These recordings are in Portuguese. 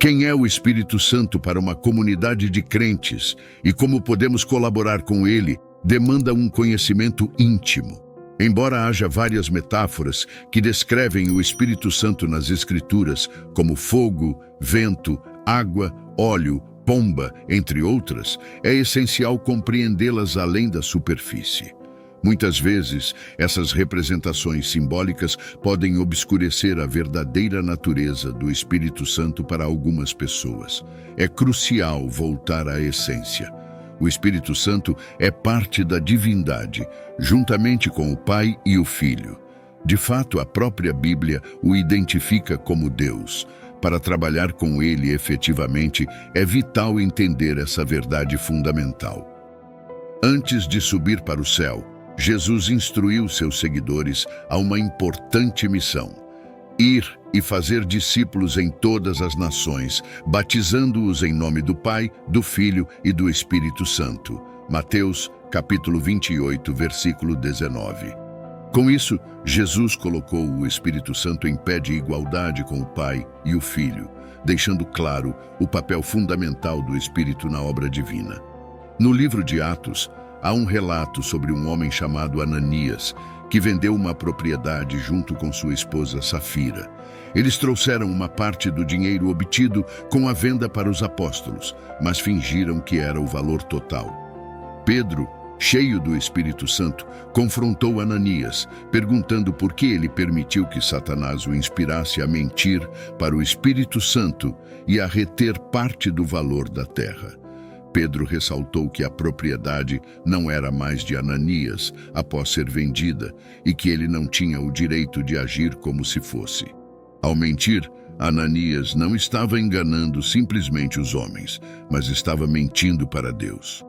Quem é o Espírito Santo para uma comunidade de crentes e como podemos colaborar com ele demanda um conhecimento íntimo. Embora haja várias metáforas que descrevem o Espírito Santo nas Escrituras, como fogo, vento, água, óleo, pomba, entre outras, é essencial compreendê-las além da superfície. Muitas vezes, essas representações simbólicas podem obscurecer a verdadeira natureza do Espírito Santo para algumas pessoas. É crucial voltar à essência. O Espírito Santo é parte da divindade, juntamente com o Pai e o Filho. De fato, a própria Bíblia o identifica como Deus. Para trabalhar com ele efetivamente, é vital entender essa verdade fundamental. Antes de subir para o céu, Jesus instruiu seus seguidores a uma importante missão: ir e fazer discípulos em todas as nações, batizando-os em nome do Pai, do Filho e do Espírito Santo. Mateus, capítulo 28, versículo 19. Com isso, Jesus colocou o Espírito Santo em pé de igualdade com o Pai e o Filho, deixando claro o papel fundamental do Espírito na obra divina. No livro de Atos, há um relato sobre um homem chamado Ananias, que vendeu uma propriedade junto com sua esposa Safira. Eles trouxeram uma parte do dinheiro obtido com a venda para os apóstolos, mas fingiram que era o valor total. Pedro, cheio do Espírito Santo, confrontou Ananias, perguntando por que ele permitiu que Satanás o inspirasse a mentir para o Espírito Santo e a reter parte do valor da terra. Pedro ressaltou que a propriedade não era mais de Ananias após ser vendida e que ele não tinha o direito de agir como se fosse. Ao mentir, Ananias não estava enganando simplesmente os homens, mas estava mentindo para Deus.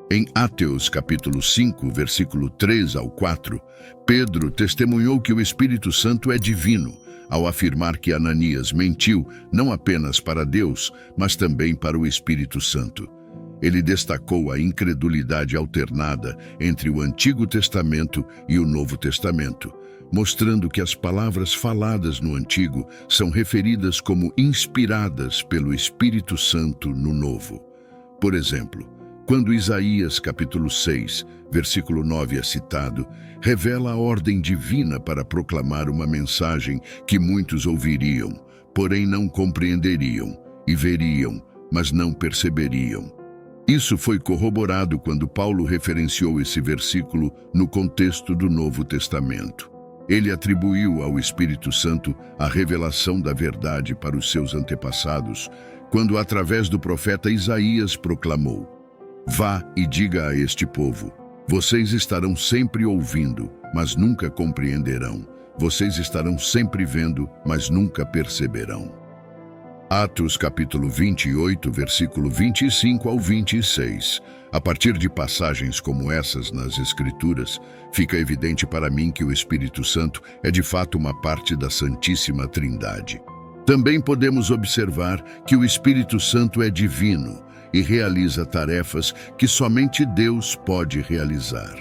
Em Atos capítulo 5, versículo 3 ao 4, Pedro testemunhou que o Espírito Santo é divino, ao afirmar que Ananias mentiu não apenas para Deus, mas também para o Espírito Santo. Ele destacou a incredulidade alternada entre o Antigo Testamento e o Novo Testamento, mostrando que as palavras faladas no Antigo são referidas como inspiradas pelo Espírito Santo no Novo. Por exemplo, quando Isaías capítulo 6, versículo 9 é citado, revela a ordem divina para proclamar uma mensagem que muitos ouviriam, porém não compreenderiam, e veriam, mas não perceberiam. Isso foi corroborado quando Paulo referenciou esse versículo no contexto do Novo Testamento. Ele atribuiu ao Espírito Santo a revelação da verdade para os seus antepassados, quando através do profeta Isaías proclamou: "Vá e diga a este povo, vocês estarão sempre ouvindo, mas nunca compreenderão. Vocês estarão sempre vendo, mas nunca perceberão." Atos capítulo 28, versículo 25 ao 26. A partir de passagens como essas nas Escrituras, fica evidente para mim que o Espírito Santo é de fato uma parte da Santíssima Trindade. Também podemos observar que o Espírito Santo é divino e realiza tarefas que somente Deus pode realizar.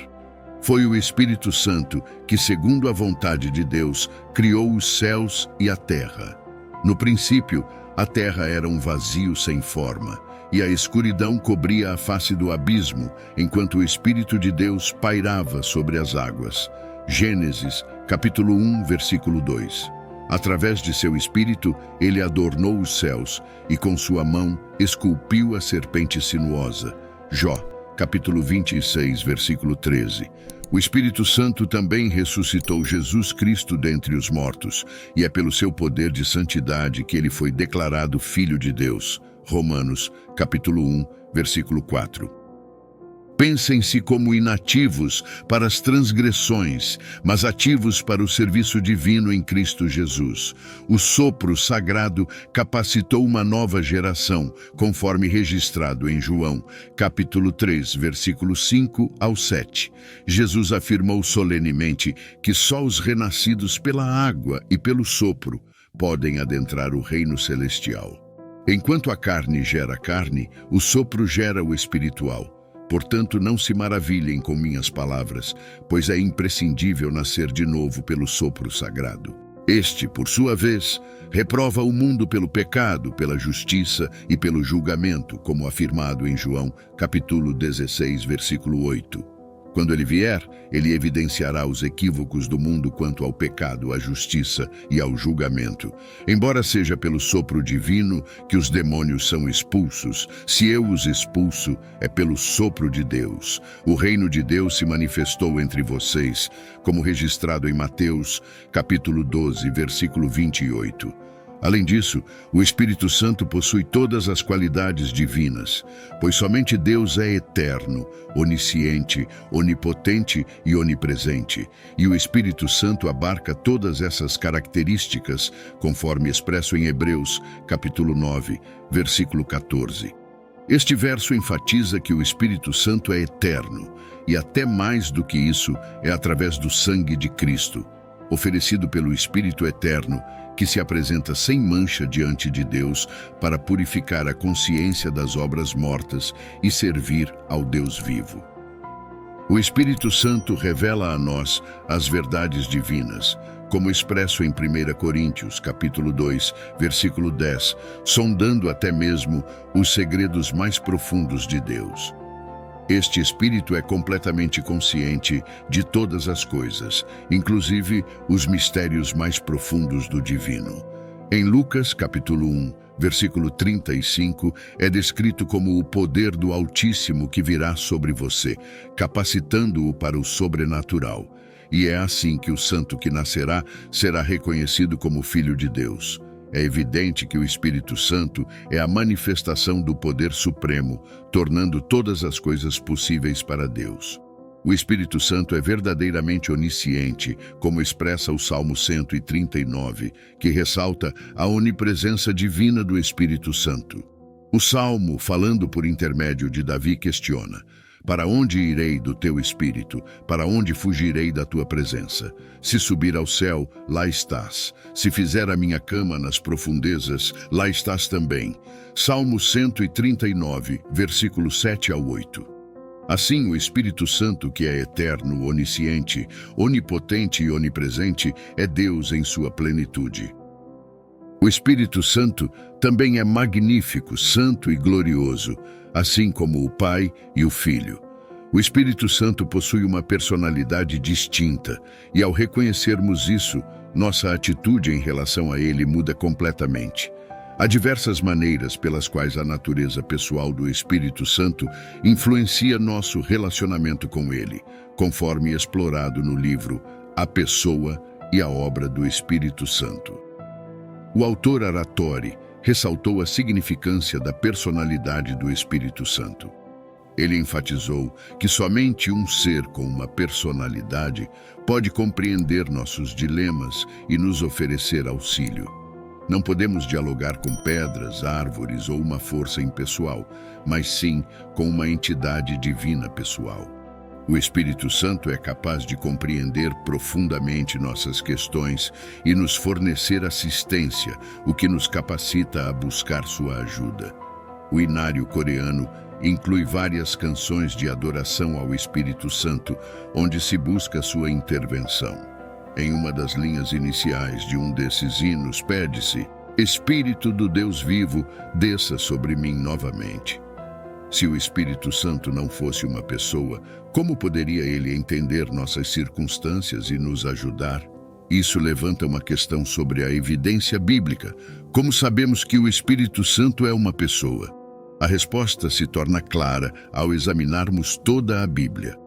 Foi o Espírito Santo que, segundo a vontade de Deus, criou os céus e a terra. No princípio, a terra era um vazio sem forma, e a escuridão cobria a face do abismo, enquanto o Espírito de Deus pairava sobre as águas. Gênesis, capítulo 1, versículo 2. Através de seu Espírito, ele adornou os céus, e com sua mão esculpiu a serpente sinuosa. Jó, capítulo 26, versículo 13. O Espírito Santo também ressuscitou Jesus Cristo dentre os mortos, e é pelo seu poder de santidade que ele foi declarado Filho de Deus. Romanos, capítulo 1, versículo 4. Pensem-se como inativos para as transgressões, mas ativos para o serviço divino em Cristo Jesus. O sopro sagrado capacitou uma nova geração, conforme registrado em João, capítulo 3, versículos 5 ao 7. Jesus afirmou solenemente que só os renascidos pela água e pelo sopro podem adentrar o reino celestial. Enquanto a carne gera carne, o sopro gera o espiritual. Portanto, não se maravilhem com minhas palavras, pois é imprescindível nascer de novo pelo sopro sagrado. Este, por sua vez, reprova o mundo pelo pecado, pela justiça e pelo julgamento, como afirmado em João, capítulo 16, versículo 8. Quando ele vier, ele evidenciará os equívocos do mundo quanto ao pecado, à justiça e ao julgamento. Embora seja pelo sopro divino que os demônios são expulsos, se eu os expulso, é pelo sopro de Deus. O reino de Deus se manifestou entre vocês, como registrado em Mateus, capítulo 12, versículo 28. Além disso, o Espírito Santo possui todas as qualidades divinas, pois somente Deus é eterno, onisciente, onipotente e onipresente, e o Espírito Santo abarca todas essas características, conforme expresso em Hebreus, capítulo 9, versículo 14. Este verso enfatiza que o Espírito Santo é eterno, e até mais do que isso, é através do sangue de Cristo, oferecido pelo Espírito Eterno, que se apresenta sem mancha diante de Deus para purificar a consciência das obras mortas e servir ao Deus vivo. O Espírito Santo revela a nós as verdades divinas, como expresso em 1 Coríntios, capítulo 2, versículo 10, sondando até mesmo os segredos mais profundos de Deus. Este Espírito é completamente consciente de todas as coisas, inclusive os mistérios mais profundos do divino. Em Lucas, capítulo 1, versículo 35, é descrito como o poder do Altíssimo que virá sobre você, capacitando-o para o sobrenatural. E é assim que o santo que nascerá será reconhecido como Filho de Deus. É evidente que o Espírito Santo é a manifestação do poder supremo, tornando todas as coisas possíveis para Deus. O Espírito Santo é verdadeiramente onisciente, como expressa o Salmo 139, que ressalta a onipresença divina do Espírito Santo. O Salmo, falando por intermédio de Davi, questiona: para onde irei do teu Espírito? Para onde fugirei da tua presença? Se subir ao céu, lá estás. Se fizer a minha cama nas profundezas, lá estás também. Salmo 139, versículos 7 ao 8. Assim, o Espírito Santo, que é eterno, onisciente, onipotente e onipresente, é Deus em sua plenitude. O Espírito Santo também é magnífico, santo e glorioso, assim como o Pai e o Filho. O Espírito Santo possui uma personalidade distinta, e ao reconhecermos isso, nossa atitude em relação a ele muda completamente. Há diversas maneiras pelas quais a natureza pessoal do Espírito Santo influencia nosso relacionamento com ele, conforme explorado no livro A Pessoa e a Obra do Espírito Santo. O autor Aratori ressaltou a significância da personalidade do Espírito Santo. Ele enfatizou que somente um ser com uma personalidade pode compreender nossos dilemas e nos oferecer auxílio. Não podemos dialogar com pedras, árvores ou uma força impessoal, mas sim com uma entidade divina pessoal. O Espírito Santo é capaz de compreender profundamente nossas questões e nos fornecer assistência, o que nos capacita a buscar sua ajuda. O inário coreano inclui várias canções de adoração ao Espírito Santo, onde se busca sua intervenção. Em uma das linhas iniciais de um desses hinos, pede-se: Espírito do Deus vivo, desça sobre mim novamente. Se o Espírito Santo não fosse uma pessoa, como poderia ele entender nossas circunstâncias e nos ajudar? Isso levanta uma questão sobre a evidência bíblica. Como sabemos que o Espírito Santo é uma pessoa? A resposta se torna clara ao examinarmos toda a Bíblia.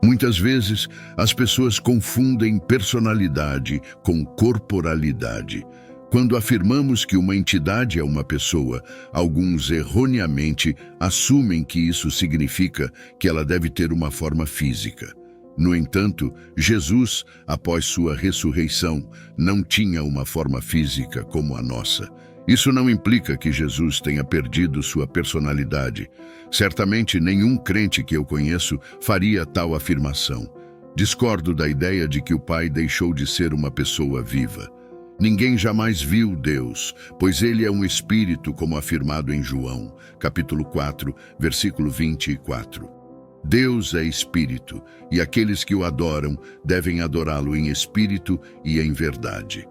Muitas vezes, as pessoas confundem personalidade com corporalidade. Quando afirmamos que uma entidade é uma pessoa, alguns erroneamente assumem que isso significa que ela deve ter uma forma física. No entanto, Jesus, após sua ressurreição, não tinha uma forma física como a nossa. Isso não implica que Jesus tenha perdido sua personalidade. Certamente nenhum crente que eu conheço faria tal afirmação. Discordo da ideia de que o Pai deixou de ser uma pessoa viva. Ninguém jamais viu Deus, pois ele é um espírito, como afirmado em João, capítulo 4, versículo 24. Deus é espírito, e aqueles que o adoram devem adorá-lo em espírito e em verdade.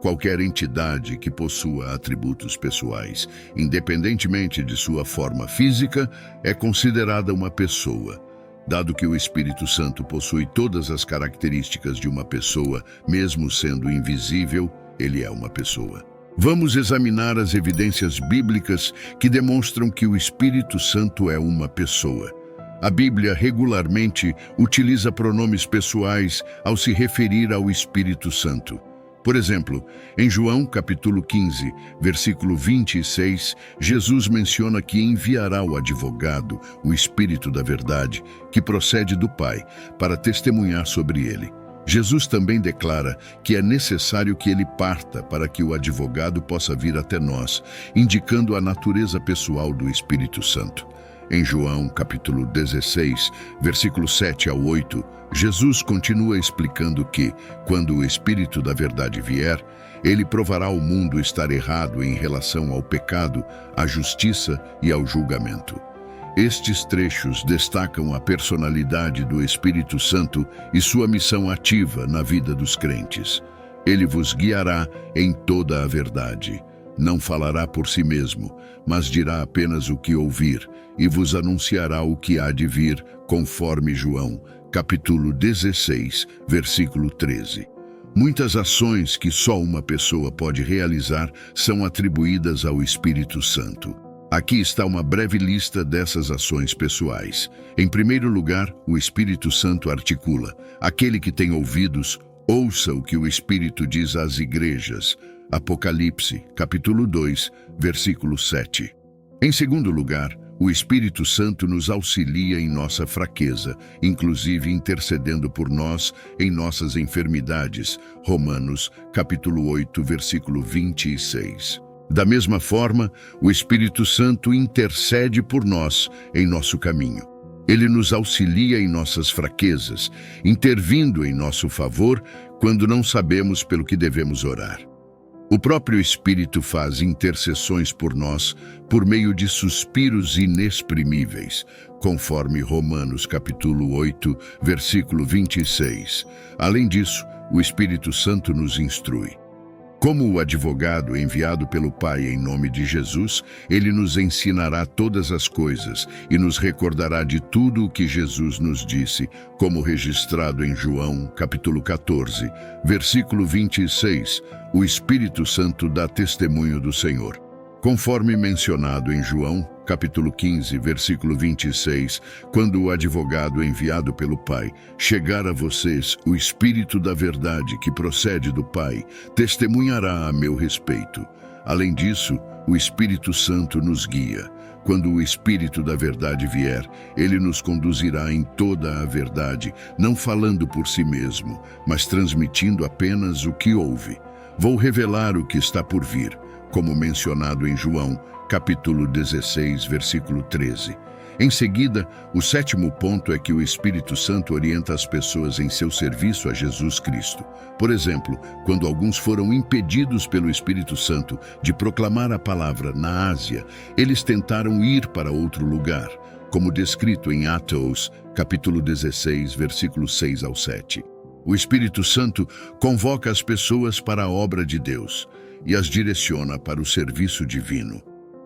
Qualquer entidade que possua atributos pessoais, independentemente de sua forma física, é considerada uma pessoa. Dado que o Espírito Santo possui todas as características de uma pessoa, mesmo sendo invisível, ele é uma pessoa. Vamos examinar as evidências bíblicas que demonstram que o Espírito Santo é uma pessoa. A Bíblia regularmente utiliza pronomes pessoais ao se referir ao Espírito Santo. Por exemplo, em João capítulo 15, versículo 26, Jesus menciona que enviará o advogado, o Espírito da Verdade, que procede do Pai, para testemunhar sobre ele. Jesus também declara que é necessário que ele parta para que o advogado possa vir até nós, indicando a natureza pessoal do Espírito Santo. Em João capítulo 16, versículo 7 ao 8, Jesus continua explicando que, quando o Espírito da Verdade vier, ele provará ao mundo estar errado em relação ao pecado, à justiça e ao julgamento. Estes trechos destacam a personalidade do Espírito Santo e sua missão ativa na vida dos crentes. Ele vos guiará em toda a verdade. Não falará por si mesmo, mas dirá apenas o que ouvir, e vos anunciará o que há de vir, conforme João, capítulo 16, versículo 13. Muitas ações que só uma pessoa pode realizar são atribuídas ao Espírito Santo. Aqui está uma breve lista dessas ações pessoais. Em primeiro lugar, o Espírito Santo articula: aquele que tem ouvidos, ouça o que o Espírito diz às igrejas. Apocalipse, capítulo 2, versículo 7. Em segundo lugar, o Espírito Santo nos auxilia em nossa fraqueza, inclusive intercedendo por nós em nossas enfermidades. Romanos, capítulo 8, versículo 26. Da mesma forma, o Espírito Santo intercede por nós em nosso caminho. Ele nos auxilia em nossas fraquezas, intervindo em nosso favor quando não sabemos pelo que devemos orar. O próprio Espírito faz intercessões por nós por meio de suspiros inexprimíveis, conforme Romanos capítulo 8, versículo 26. Além disso, o Espírito Santo nos instrui. Como o advogado enviado pelo Pai em nome de Jesus, ele nos ensinará todas as coisas e nos recordará de tudo o que Jesus nos disse, como registrado em João, capítulo 14, versículo 26. O Espírito Santo dá testemunho do Senhor. Conforme mencionado em João, capítulo 15, versículo 26, quando o advogado enviado pelo Pai chegar a vocês, o Espírito da Verdade que procede do Pai testemunhará a meu respeito. Além disso, o Espírito Santo nos guia. Quando o Espírito da Verdade vier, ele nos conduzirá em toda a verdade, não falando por si mesmo, mas transmitindo apenas o que ouve. Vou revelar o que está por vir, como mencionado em João, capítulo 16, versículo 13. Em seguida, o sétimo ponto é que o Espírito Santo orienta as pessoas em seu serviço a Jesus Cristo. Por exemplo, quando alguns foram impedidos pelo Espírito Santo de proclamar a palavra na Ásia, eles tentaram ir para outro lugar, como descrito em Atos, capítulo 16, versículo 6 ao 7. O Espírito Santo convoca as pessoas para a obra de Deus e as direciona para o serviço divino.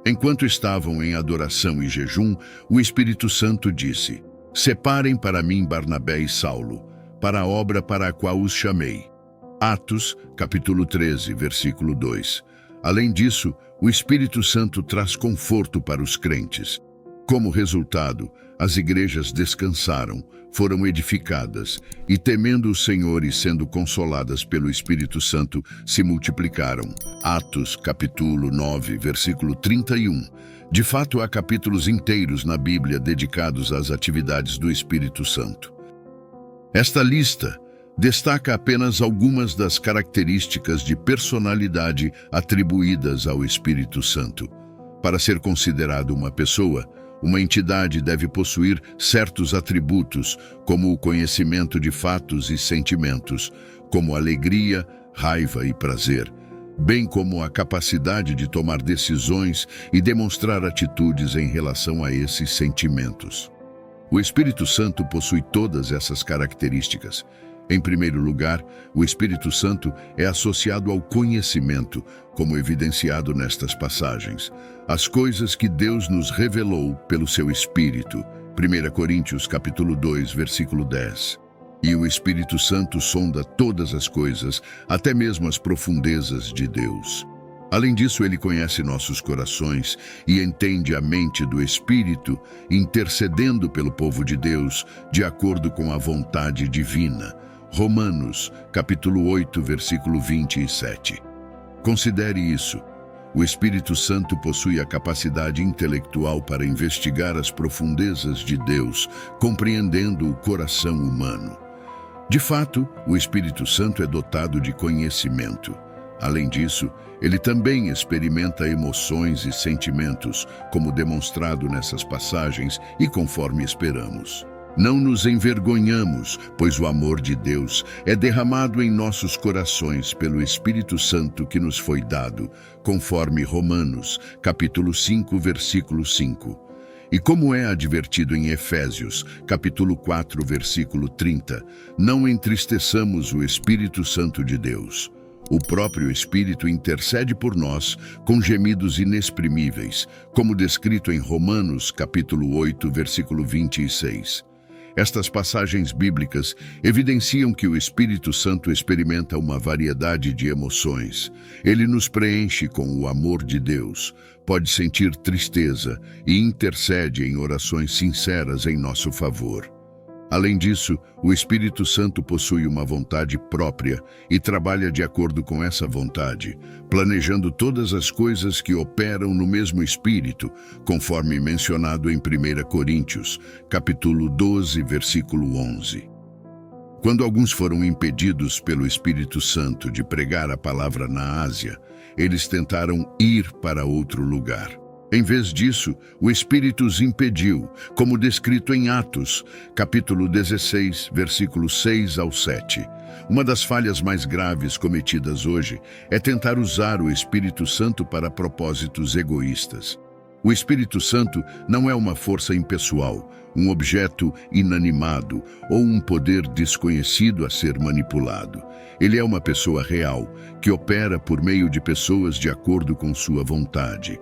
Enquanto estavam em adoração e jejum, o Espírito Santo disse: "Separem para mim Barnabé e Saulo, para a obra para a qual os chamei." Atos, capítulo 13, versículo 2. Além disso, o Espírito Santo traz conforto para os crentes. Como resultado, as igrejas descansaram, foram edificadas e, temendo o Senhor e sendo consoladas pelo Espírito Santo, se multiplicaram. Atos, capítulo 9, versículo 31. De fato, há capítulos inteiros na Bíblia dedicados às atividades do Espírito Santo. Esta lista destaca apenas algumas das características de personalidade atribuídas ao Espírito Santo. Para ser considerado uma pessoa, uma entidade deve possuir certos atributos, como o conhecimento de fatos e sentimentos, como alegria, raiva e prazer, bem como a capacidade de tomar decisões e demonstrar atitudes em relação a esses sentimentos. O Espírito Santo possui todas essas características. Em primeiro lugar, o Espírito Santo é associado ao conhecimento, como evidenciado nestas passagens. As coisas que Deus nos revelou pelo seu Espírito. 1 Coríntios capítulo 2, versículo 10. E o Espírito Santo sonda todas as coisas, até mesmo as profundezas de Deus. Além disso, ele conhece nossos corações e entende a mente do Espírito, intercedendo pelo povo de Deus, de acordo com a vontade divina. Romanos, capítulo 8, versículo 27. Considere isso. O Espírito Santo possui a capacidade intelectual para investigar as profundezas de Deus, compreendendo o coração humano. De fato, o Espírito Santo é dotado de conhecimento. Além disso, ele também experimenta emoções e sentimentos, como demonstrado nessas passagens e conforme esperamos. Não nos envergonhamos, pois o amor de Deus é derramado em nossos corações pelo Espírito Santo que nos foi dado, conforme Romanos, capítulo 5, versículo 5. E como é advertido em Efésios, capítulo 4, versículo 30, não entristeçamos o Espírito Santo de Deus. O próprio Espírito intercede por nós com gemidos inexprimíveis, como descrito em Romanos, capítulo 8, versículo 26. Estas passagens bíblicas evidenciam que o Espírito Santo experimenta uma variedade de emoções. Ele nos preenche com o amor de Deus, pode sentir tristeza e intercede em orações sinceras em nosso favor. Além disso, o Espírito Santo possui uma vontade própria e trabalha de acordo com essa vontade, planejando todas as coisas que operam no mesmo Espírito, conforme mencionado em 1 Coríntios, capítulo 12, versículo 11. Quando alguns foram impedidos pelo Espírito Santo de pregar a palavra na Ásia, eles tentaram ir para outro lugar. Em vez disso, o Espírito os impediu, como descrito em Atos, capítulo 16, versículos 6 ao 7. Uma das falhas mais graves cometidas hoje é tentar usar o Espírito Santo para propósitos egoístas. O Espírito Santo não é uma força impessoal, um objeto inanimado ou um poder desconhecido a ser manipulado. Ele é uma pessoa real, que opera por meio de pessoas de acordo com sua vontade.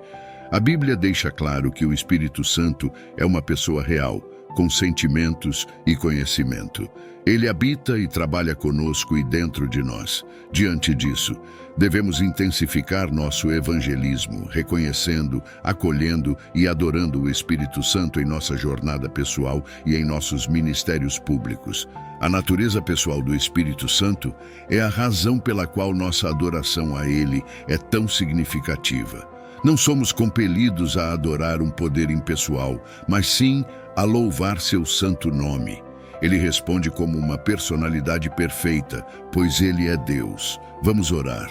A Bíblia deixa claro que o Espírito Santo é uma pessoa real, com sentimentos e conhecimento. Ele habita e trabalha conosco e dentro de nós. Diante disso, devemos intensificar nosso evangelismo, reconhecendo, acolhendo e adorando o Espírito Santo em nossa jornada pessoal e em nossos ministérios públicos. A natureza pessoal do Espírito Santo é a razão pela qual nossa adoração a Ele é tão significativa. Não somos compelidos a adorar um poder impessoal, mas sim a louvar seu santo nome. Ele responde como uma personalidade perfeita, pois Ele é Deus. Vamos orar.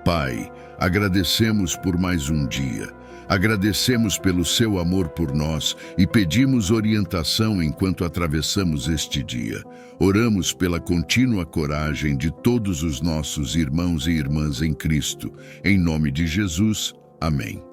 Pai, agradecemos por mais um dia. Agradecemos pelo seu amor por nós e pedimos orientação enquanto atravessamos este dia. Oramos pela contínua coragem de todos os nossos irmãos e irmãs em Cristo. Em nome de Jesus, amém.